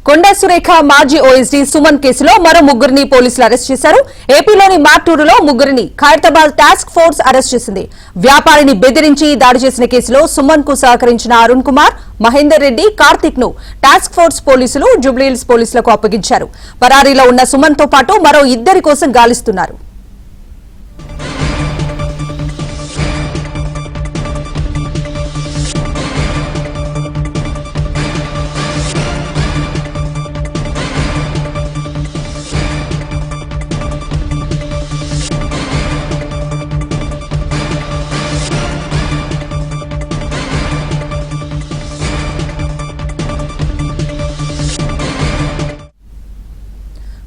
కొండా సురేఖ మాజీ ఓఎస్డీ సుమన్ కేసులో మరో ముగ్గురిని పోలీసులు అరెస్ట్ చేశారు. ఏపీలోని మార్టూరులో ముగ్గురిని ఖైరతాబాద్ టాస్క్ ఫోర్స్ అరెస్ట్ చేసింది. వ్యాపారిని బెదిరించి దాడి చేసిన కేసులో సుమన్ కు సహకరించిన అరుణ్ కుమార్, మహేందర్ రెడ్డి, కార్తిక్ ను టాస్క్ ఫోర్స్ పోలీసులు జూబ్లీహిల్స్ పోలీసులకు అప్పగించారు. పరారీలో ఉన్న సుమన్ తో పాటు మరో ఇద్దరి కోసం గాలిస్తున్నారు.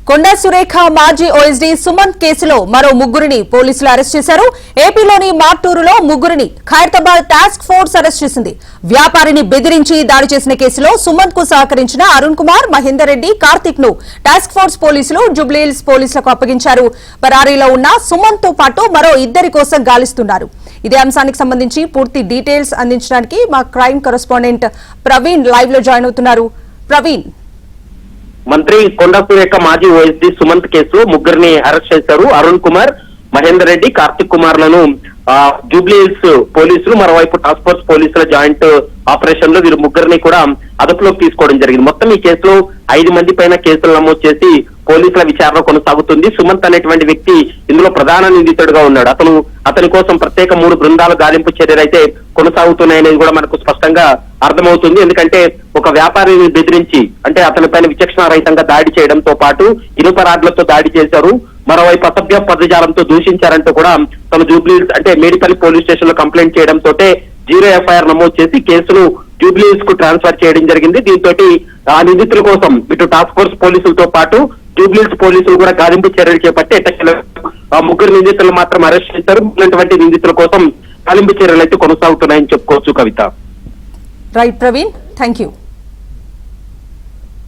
కొండా సురేఖ మాజీ ఓఎస్డీ సుమన్ కేసులో మరో ముగ్గురిని పోలీసులు అరెస్ట్ చేశారు. ఏపీలోని మార్టూరులో ముగ్గురిని ఖైరతాబాద్ టాస్క్ ఫోర్స్ అరెస్ట్ చేసింది. వ్యాపారిని బెదిరించి దాడి చేసిన కేసులో సుమన్ కు సహకరించిన అరుణ్ కుమార్, మహేందర్ రెడ్డి, కార్తిక్ ను టాస్క్ ఫోర్స్ పోలీసులు జూబ్లీహిల్స్ పోలీసులకు అప్పగించారు. పరారీలో ఉన్న సుమన్ తో పాటు మరో ఇద్దరి కోసం గాలిస్తున్నారు. ఇదే అంశానికి సంబంధించి పూర్తి డీటెయిల్స్ అందించడానికి మా క్రైమ్ కరెస్పాండెంట్ ప్రవీణ్ లైవ్ లో జాయిన్ అవుతున్నారు. ప్రవీణ్, మంత్రి కొండా సురేఖ మాజీ ఓఎస్డీ సుమంత్ కేసు ముగ్గురిని అరెస్ట్ చేశారు. అరుణ్ కుమార్, మహేందర్ రెడ్డి, కార్తిక్ కుమార్ లను జూబ్లీహిల్స్ పోలీసులు, మరోవైపు టాస్క్ ఫోర్స్ పోలీసుల జాయింట్ ఆపరేషన్ లో వీరు ముగ్గురిని కూడా అదుపులోకి తీసుకోవడం జరిగింది. మొత్తం ఈ కేసులో 5 మంది పైన కేసులు నమోదు చేసి పోలీసుల విచారణ కొనసాగుతుంది. సుమంత్ అనేటువంటి వ్యక్తి ఇందులో ప్రధాన నిందితుడిగా ఉన్నాడు. అతని కోసం ప్రత్యేక 3 బృందాల గాలింపు చర్యలు అయితే కొనసాగుతున్నాయనేది కూడా మనకు స్పష్టంగా అర్థమవుతుంది. ఎందుకంటే ఒక వ్యాపారిని బెదిరించి, అంటే అతని పైన విచక్షణారహితంగా దాడి చేయడంతో పాటు ఇనుప రాడ్లతో దాడి చేశారు. మరోవైపు అసభ్య పదజాలంతో దూషించారంటూ కూడా తమ జూబ్లీహిల్స్ అంటే మేడిపల్లి పోలీస్ స్టేషన్ లో కంప్లైంట్ చేయడంతో 0 ఎఫ్ఐఆర్ నమోదు చేసి కేసును జూబ్లీహిల్స్ కు ట్రాన్స్ఫర్ చేయడం జరిగింది. దీంతో ఆ నిందితుల కోసం ఇటు టాస్క్ ఫోర్స్ పోలీసులతో పాటు జూబ్లీహిల్స్ పోలీసులు కూడా గాలింపు చర్యలు చేపట్టి ముగ్గురు నిందితులు మాత్రం అరెస్ట్ చేశారు. మిగిలినటువంటి నిందితుల కోసం గాలింపు చర్యలు అయితే కొనసాగుతున్నాయని చెప్పుకోవచ్చు. Kavitha. Right Praveen, thank you.